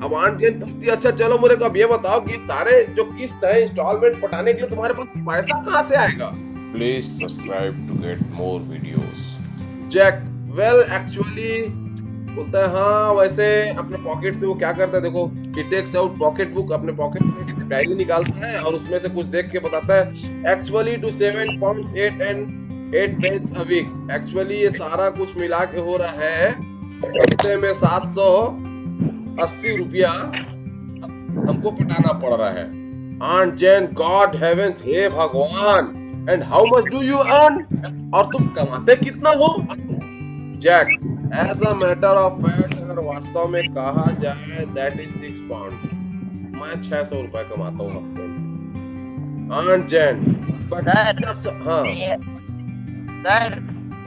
अब आंट जेन पूछती है अच्छा चलो मुझे अब ये बताओ कि सारे जो किस्त है इंस्टॉलमेंट पटाने के लिए तुम्हारे पास पैसा कहाँ से आएगा? Please subscribe to get more videos। Jack well actually बोलता है हाँ वैसे अपने पॉकेट से वो क्या करता है, देखो ही टेक्स आउट पॉकेट बुक, अपने पॉकेट से डायरी निकालता है और उसमें से कुछ देख के बताता है actually to 7 pounds 8 and 8 pence a week। Actually ये सारा कुछ मिला के हो रहा है हफ्ते में 780 रुपया हमको पटाना पड़ रहा है। आंट जेन, गॉड हेवेंस, हे भगवान, and how much do you earn? और तुम कमाते कितना हो? Jack, as a matter of fact, अगर वास्तव में कहा जाए दैट इज 6 पाउंड। मैं 600 रुपए कमाता हूँ हफ्ते में। आंट जेन, सर, हाँ सर,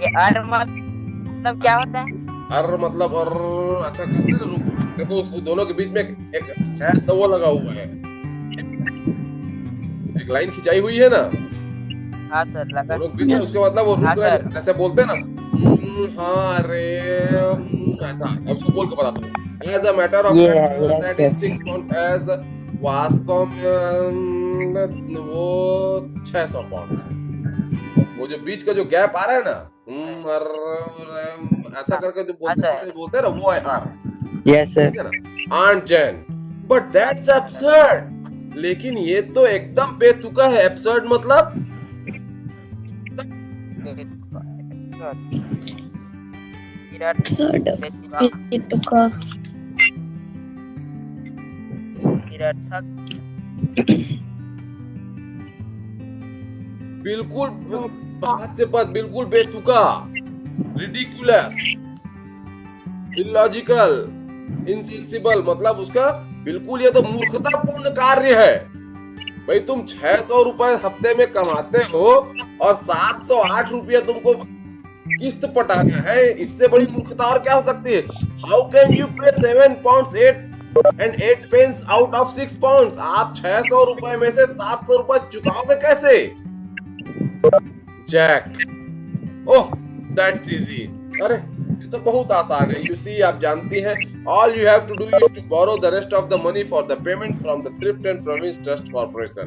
ये अर्न मतलब क्या होता है? अर मतलब और ऐसा करते ना, देखो उस दोनों के बीच में एक ऐसा वो लगा हुआ है, एक लाइन खिंचाई हुई है ना हाँ सर, लगा। दोनों के बीच में, उसके मतलब वो हाँ, रुक रहा है, सर। ऐसे बोलते हैं ना, हाँ अरे ऐसा। अब उसको बोल के बताता हूँ। As a matter of fact that is 6 pound, as वास्तव में वो 600 पाउंड। वो जो बीच का जो गैप आ रहा है ना, ऐसा करके जो बोलते हैं ना, वो है आर। Yes sir. ठीक है ना? Aunt Jane, but that's absurd. लेकिन ये तो एकदम बेतुका है। एब्सर्ड मतलब absurd, बेतुका, बिल्कुल हास्यास्पद, बिल्कुल बेतुका, रिडिकुलस, इलॉजिकल, इनसेंसिबल, मतलब उसका बिल्कुल ये तो मूर्खतापूर्ण कार्य है। भाई तुम 600 रुपए हफ्ते में कमाते हो और 708 रुपया तुमको किस्त पटाना है, इससे बड़ी मूर्खता और क्या हो सकती है? How can you pay 7 pound 8 pence out of 6 pound? आप 600 रुपए में से 700 रुपए चुकाओगे कैसे? Jack, oh that's easy. अरे ये तो बहुत आसान है। यू सी, आप जानती हैं, all you have to do is to borrow the rest of the money for the payment from the Thrift and Province Trust Corporation.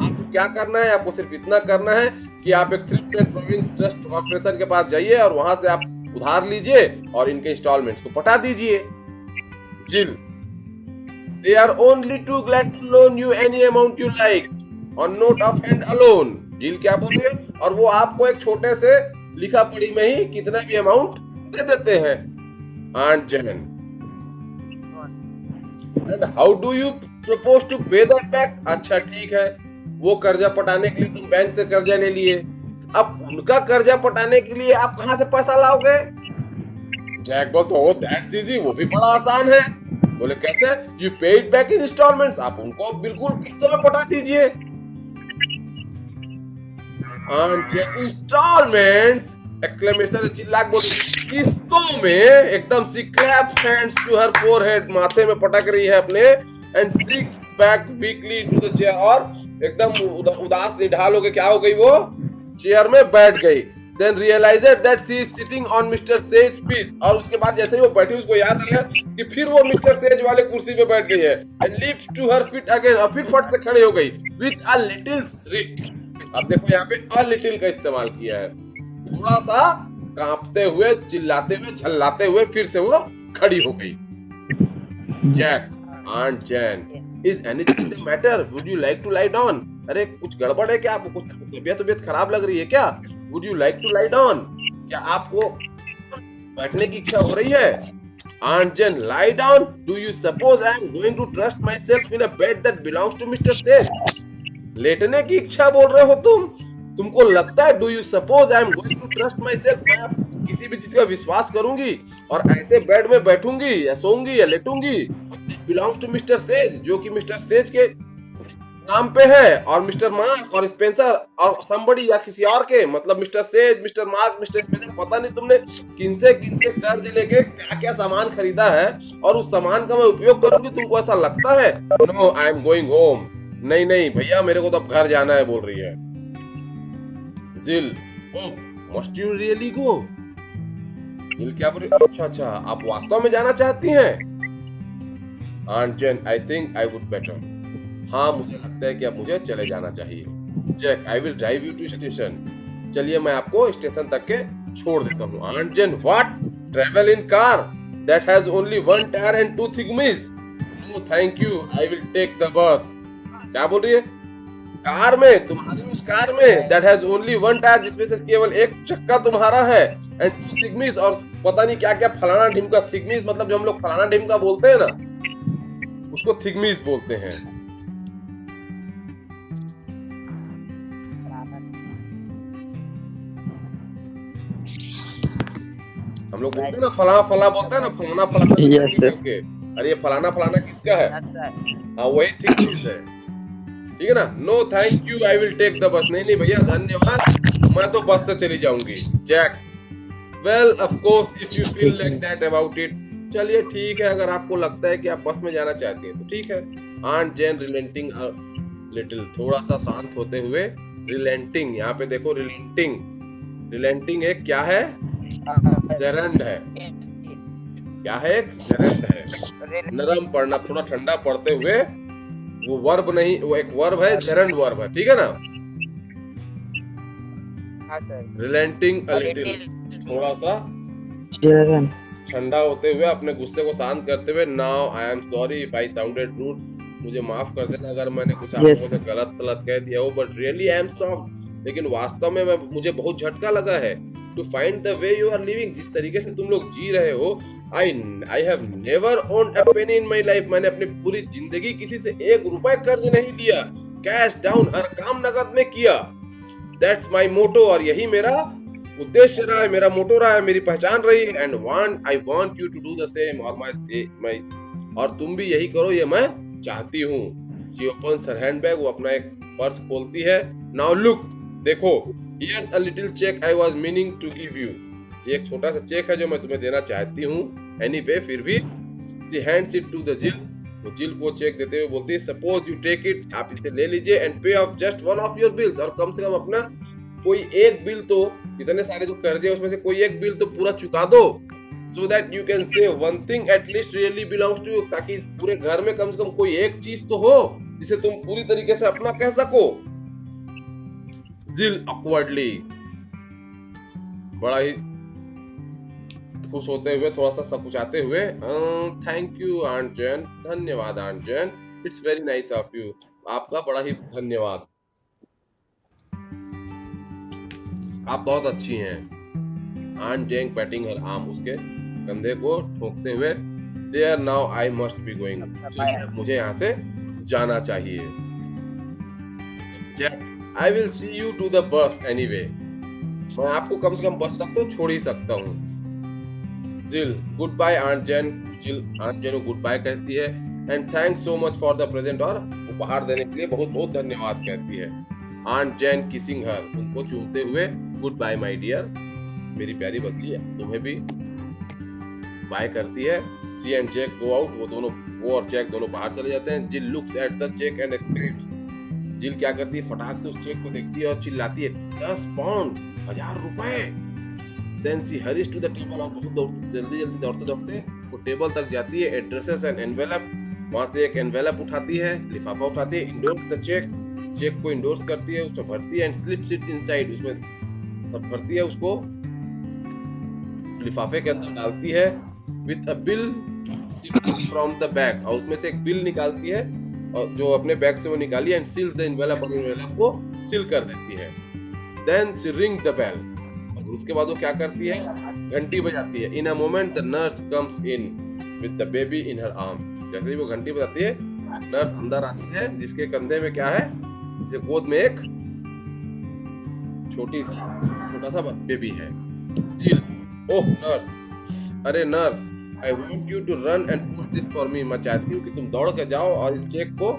आपको क्या करना है? आपको सिर्फ इतना करना है कि आप एक thrift and Province Trust corporation के पास जाइए और वहां से आप उधार लीजिए और इनके इंस्टॉलमेंट्स को पटा दीजिए। जिल, they are only too glad to loan you any amount you like on note of hand alone। जिल क्या बोल रही है? और वो आपको एक छोटे से लिखा पढ़ी में ही कितना भी अमाउंट दे देते हैं। Aunt Jane, and how do you propose to pay that back? अच्छा ठीक है, वो कर्जा पटाने के लिए तुम बैंक से कर्जा ले लिए, अब उनका कर्जा पटाने के लिए आप कहां से पैसा लाओगे? जैक बोलते हो दैट्स इजी, वो भी बड़ा आसान है। बोले कैसे? यू पे इट बैक इन इंस्टॉलमेंट्स, आप उनको बिल्कुल किस्तों में पटा दीजिए। इंस्टॉलमेंट्स, एक्सक्लेमेशन, चिल्ला के बोली, किस्तों में। एकदम she claps hands to her forehead, माथे में पटक रही है अपने, and sinks back weakly to the chair, और एकदम उदास निढाल हो गई। क्या हो गई? वो चेयर में बैठ गई। Then realized that she is sitting on Mr. Sage's piece, और उसके बाद जैसे ही वो बैठी उसको याद आया कि फिर वो मिस्टर सेज वाले कुर्सी पे बैठ गई है। And leaped to her feet again, और फिर फट से खड़ी हो गई। With a little shriek, अब देखो यहाँ पे a little का इस्तेमाल किया है, थोड़ा सा कांपते हुए, चिल्लाते हुए, झल्लाते हुए फिर से वो खड़ी हो गई। Jack, aunt Jane, is anything the matter? Would you like to lie down? अरे कुछ गड़बड़ है क्या? आपको कुछ तबीयत खराब लग रही है क्या? Would you like to lie down? क्या आपको बैठने की इच्छा हो रही है? Aunt Jen, lie down? Do you suppose I am going to trust myself in a bed that belongs to Mr. Sage? लेटने की इच्छा बोल रहे हो तुम? तुमको लगता है do you suppose I am going to trust myself? मैं किसी भी चीज का विश्वास करूंगी और ऐसे बेड में बैठूंगी या सोऊंगी या लेटूंगी? Belongs to Mr. Sage, जो कि मिस्टर सेज के नाम पे है, और मिस्टर मार्क और स्पेंसर और somebody या किसी और के, मतलब mister says, mister mark, mister Spencer, पता नहीं तुमने किनसे कर्ज लेके क्या क्या सामान खरीदा है और उस सामान का मैं उपयोग करूंगी, तुमको ऐसा लगता है? No, I am going home. नहीं नहीं भैया, मेरे को तो अब घर जाना है, बोल रही है। जिल, मस्ट यू रियली गो? जिल क्या बोल रही? अच्छा, आप वास्तव में जाना चाहती हैं? Aunt Jane, I think I would better. हाँ, मुझे लगता है कि अब मुझे चले जाना चाहिए। Jack, I will drive you to station. चलिए मैं आपको स्टेशन तक के छोड़ देता हूँ। Aunt Jane, what? Travel in car that has only 1 tyre and 2 thingummies? No thank you, I will take the bus. क्या बोल रही है? कार में, तुम्हारी उस कार में, दैट हैज ओनली 1 टायर, जिसमें से केवल एक चक्का तुम्हारा है, एंड 2 थिगमीज, और पता नहीं क्या क्या फलाना ढिमका। थिगमीज मतलब जो हम लोग फलाना ढिमका बोलते हैं ना, उसको थिगमीज बोलते हैं। हम लोग बोलते हैं ना फला फला, बोलते हैं ना फलाना फलाना Yes, sir. करके। अरे ये फलाना फलाना किसका है? Yes sir. हाँ वही थिगमीज है, ठीक है ना। No thank you, I will take the bus. नहीं नहीं भैया धन्यवाद, मैं तो बस से चली जाऊंगी। Jack, well of course if you feel like that about it. चलिए ठीक है, अगर आपको लगता है कि आप बस में जाना चाहती हैं तो ठीक है। आंट जेन रिलेंटिंग अ लिटिल, थोड़ा सा शांत होते हुए। रिलेंटिंग, यहाँ पे देखो रिलेंटिंग, रिलेंटिंग एक क्या है? जेरंड है। क्या है? एक जेरंड है। नरम पड़ना, थोड़ा ठंडा पड़ते हुए। वो वर्ब नहीं, वो एक वर्ब है, जेरंड वर्ब है, ठीक है ना। हाँ सर। रिलेंटिंग अ लिटिल, थोड़ा सा Children. ठंडा होते हुए, अपने गुस्से को शांत करते हुए। Now I am sorry if I sounded rude, मुझे माफ कर देना अगर मैंने कुछ आपको Yes. गलत सलत कह दिया हो, but really I am shocked, लेकिन वास्तव में मुझे बहुत झटका लगा है। To find the way you are living, जिस तरीके से तुम लोग जी रहे हो। I have never owned a penny in my life, मैंने अपनी पूरी जिंदगी किसी से 1 रुपए कर्ज नहीं लिया। कैश डाउन, हर काम नगद में किया। दैट्स माय मोटो, और यही मेरा उद्देश्य रहा है, मेरा मोटो रहा है, मेरी पहचान रही है। And I want you to do the same, और मैं और तुम भी यही करो, ये मैं चाहती हूँ। शी ओपन्स हर हैंडबैग, वो अपना एक पर्स खोलती है। नाउ लुक, देखो, here's a little cheque I was meaning to give you, ये एक छोटा सा चेक है जो मैं तुम्हें देना चाहती हूँ। एनीवे, फिर भी she hands it to the Jill, वो जिल को चेक देते हुए बोलती है, सपोज यू टेक इट, आप इसे ले लीजिए। एंड पे of just one of your bills, और कम से कम अपना कोई एक बिल तो, इतने सारे जो कर्जे उसमें से कोई एक बिल तो पूरा चुका दो। So that you can say one thing at least really belongs to you, ताकि इस पूरे घर में कम से कम कोई एक चीज तो हो जिसे तुम पूरी तरीके से अपना कह सको। जिल ऑकवर्डली, बड़ा ही खुश होते हुए, थोड़ा सा सकुचाते हुए, थैंक यू आंट जैन, धन्यवाद aunt Jane, it's very nice of you, आपका बड़ा ही धन्यवाद, आप बहुत अच्छी हैं। Aunt Jane patting her arm, उसके कंधे को ठोकते हुए। There now I must be going, मुझे यहाँ से जाना चाहिए। Jack, I will see you to the bus anyway, मैं आपको कम से कम बस तक तो छोड़ ही सकता हूँ। जिल, गुड बाय आंट जैन, जिल आंट जैन को गुड बाय कहती है। And thanks so much for the present, और उपहार देने के लिए बहुत बहुत धन्यवाद कहती है। आंट जैन किसिंग हर, उनको चूमते हुए, गुड बाय माय डियर, मेरी प्यारी बच्ची, तुम्हें भी बाय करती है। She and Jack go out, वो और जैक दोनों बाहर चले जाते हैं। Jill looks at the cheque and exclaims, Jill क्या करती है, फटाक से उस चेक को देखती है और चिल्लाती है, 10 पाउंड, 1000 रुपए। Then she hurries to the table, और बहुत जल्दी दौड़ते वो टेबल तक जाती है। एड्रेसेस एंड एनवेलप, वहां से एक एनवेलप उठाती है, लिफाफा उठाती है। इंडोर्स द चेक, चेक को इंडोर्स करती है, उसमें भरती है। एंड स्लिप्स इट इनसाइड, उसमें सब भरती है, उसको लिफाफे के अंदर डालती है। With a bill from the bag, और उसमें से एक बिल निकालती है, और जो अपने बैग से वो निकाली। एंड सील द एनवेलप, और एनवेलप को सील कर देती है। Then she ring the bell, और उसके बाद वो क्या करती है, घंटी बजाती है। In a moment the nurse comes in with the baby in her arm, जैसे ही वो घंटी बजाती है, नर्स अंदर आती है, जिसके कंधे में क्या है, जिसके गोद में एक छोटा सा बेबी है। जिल, ओह नर्स, अरे nurse, I want you to run and post this for me, मैं चाहती हूँ कि तुम दौड़ के जाओ और इस चेक को,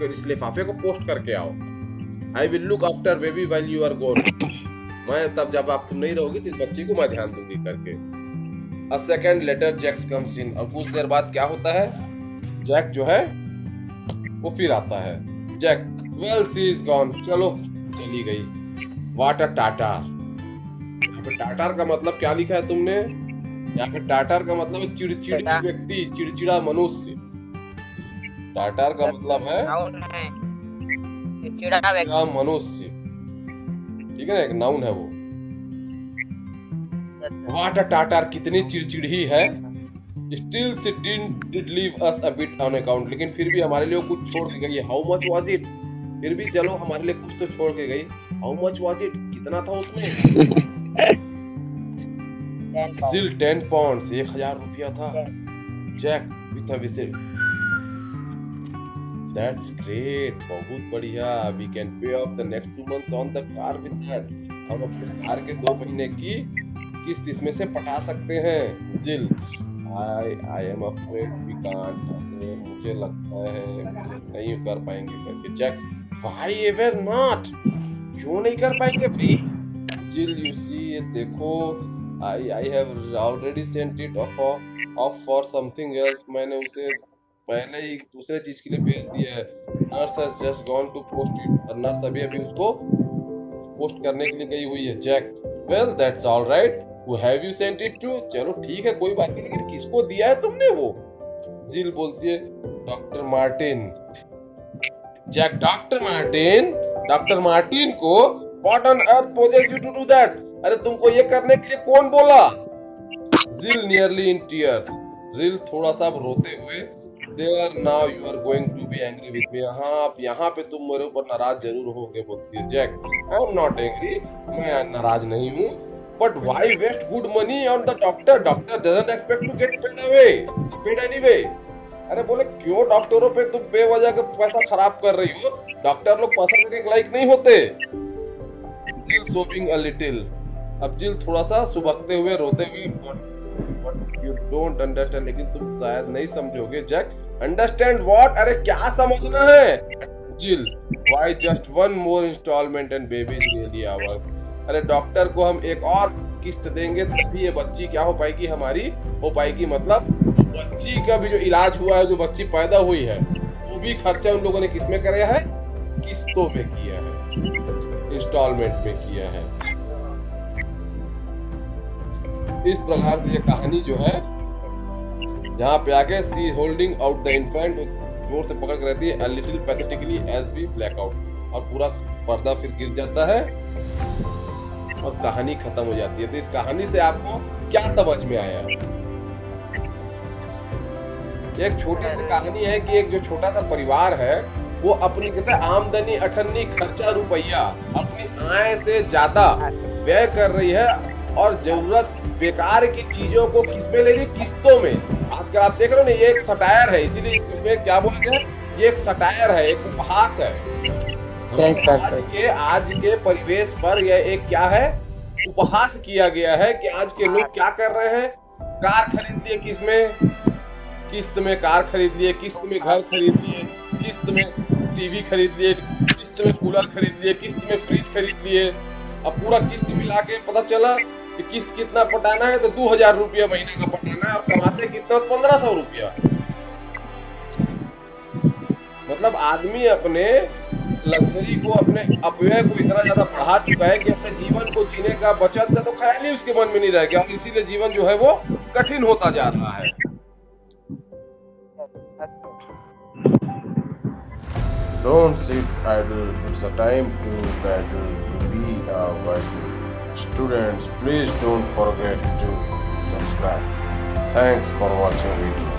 इस लिफाफे को पोस्ट करके आओ। I will look after baby while you are gone, मैं तब जब आप तुम नहीं रहोगी तो इस बच्ची को मैं ध्यान दूंगी करके। A second later Jack comes in, और कुछ देर बाद क्या होता है, जैक जो है वो फिर आता है। Jack, well she is gone, चलो चली गई। व्हाट अ टाटार, यहाँ पे टाटार का मतलब क्या लिखा है तुमने, यहाँ पे टाटार का मतलब है चिड़चिड़ी व्यक्ति, चिड़चिड़ा मनुष्य। टाटार का मतलब है चिड़चिड़ा मनुष्य, ठीक है ना, एक नाउन है वो। व्हाट अ टाटार, कितनी चिड़चिड़ी है। Still she did leave us a bit on account, लेकिन फिर भी हमारे लिए कुछ छोड़ के गई। हाउ मच वाज इट, फिर भी चलो हमारे लिए कुछ तो छोड़ के गई। हाउ मच वाज इट, कितना था उसमें। Still 10 pounds, 1000 रुपया था। Jack with a whistle, That's great. बहुत बढ़िया. We can pay off the next 2 months on the car with that. हम अपने कार के 2 महीने की किस्त इसमें से पटा सकते हैं. जिल, I am afraid we can't. मुझे लगता है नहीं कर पाएंगे करके. Jack, why ever not? क्यों नहीं कर पाएंगे भाई? जिल, you see, ये देखो, I have already sent it off for something else. मैंने उसे पहले ही दूसरे चीज के लिए भेज दिया है. Nurse has just gone to post it. और नर्स अभी उसको पोस्ट करने के लिए गई हुई है. Jack, well that's all right. Who have you sent it to? चलो ठीक है, कोई बात नहीं, लेकिन किसको दिया है तुमने वो? जिल बोलती है, doctor Martin. Jack, doctor Martin को what on earth possessed you to do that? अरे तुमको ये करने के लिए कौन बोला? जिल nearly in tears. जिल थोड़ा सा रोते हुए, There now you are going to be angry with me. हाँ, यहाँ पे तुम मेरे ऊपर नाराज जरूर होगे, बोलती है. Jack, I'm not angry. मैं नाराज नहीं हूँ. But why waste good money on the doctor? Doctor doesn't expect to get paid anyway. अरे बोले क्यों डॉक्टरों पे तुम बेवजह का पैसा खराब कर रही हो? डॉक्टर लोग पैसा देने के लायक नहीं होते. जिल sobbing a little. अब जिल थोड़ा सा सुबकते हुए, रोते हुए, But you don't understand. लेकिन तुम शायद नहीं समझोगे. Jack, understand what? अरे क्या समझना है? जिल, why just one more installment and baby is really ours. अरे डॉक्टर को हम एक और किस्त देंगे तभी ये बच्ची क्या हो पाएगी, हमारी हो पाएगी. मतलब बच्ची का भी जो इलाज हुआ है, जो बच्ची पैदा हुई है, वो भी खर्चा उन लोगों ने किस में कराया है? किस्तों में किया है, इंस्टॉलमेंट में किया है. इस प्रकार से ये कहानी जो है, यहाँ पे आके सी होल्डिंग आउट द इन्फेंट, जोर से पकड़ कर रहती है, a little pathetically as we black out. और पूरा पर्दा फिर गिर जाता है और कहानी खत्म हो जाती है. तो इस कहानी से आपको क्या समझ में आया? एक छोटी सी कहानी है कि एक जो छोटा सा परिवार है, वो अपनी कहते हैं आमदनी, अठन्नी, खर्चा रुपया अपनी आय से ज्यादा व्यय कर रही है और जरूरत बेकार की चीजों को किसमें ले रही? किस्तों में. आजकल आप देख रहे हो ना, ये एक सटायर है, इसीलिए इसमें क्या बोलते हैं, ये एक सटायर है, एक उपहास है. आज के परिवेश पर यह एक क्या है, उपहास किया गया है कि आज के लोग क्या कर रहे हैं. कार खरीद लिए, किसमें? किस्त में कार खरीद लिए, किस्त में घर खरीद लिए, किस्त में टीवी खरीद लिए, किस्त में कूलर खरीद लिए, किस्त में फ्रिज खरीद लिए. अब पूरा किस्त मिला के पता चला कि किस्त कितना पटाना है, तो 2000 रुपया महीने का पटाना है, और कमाते कितना? 1500 रुपया. मतलब आदमी अपने लग्जरी को, अपने अपव्यय को इतना ज्यादा बढ़ा चुका है कि अपने जीवन को जीने का बचत का तो ख्याल ही उसके मन में नहीं रह गया, और इसीलिए जीवन जो है वो कठिन होता जा रहा है. Don't sit idle. It's a time to battle, to be a vital. Students, please don't forget to subscribe. Thanks for watching video.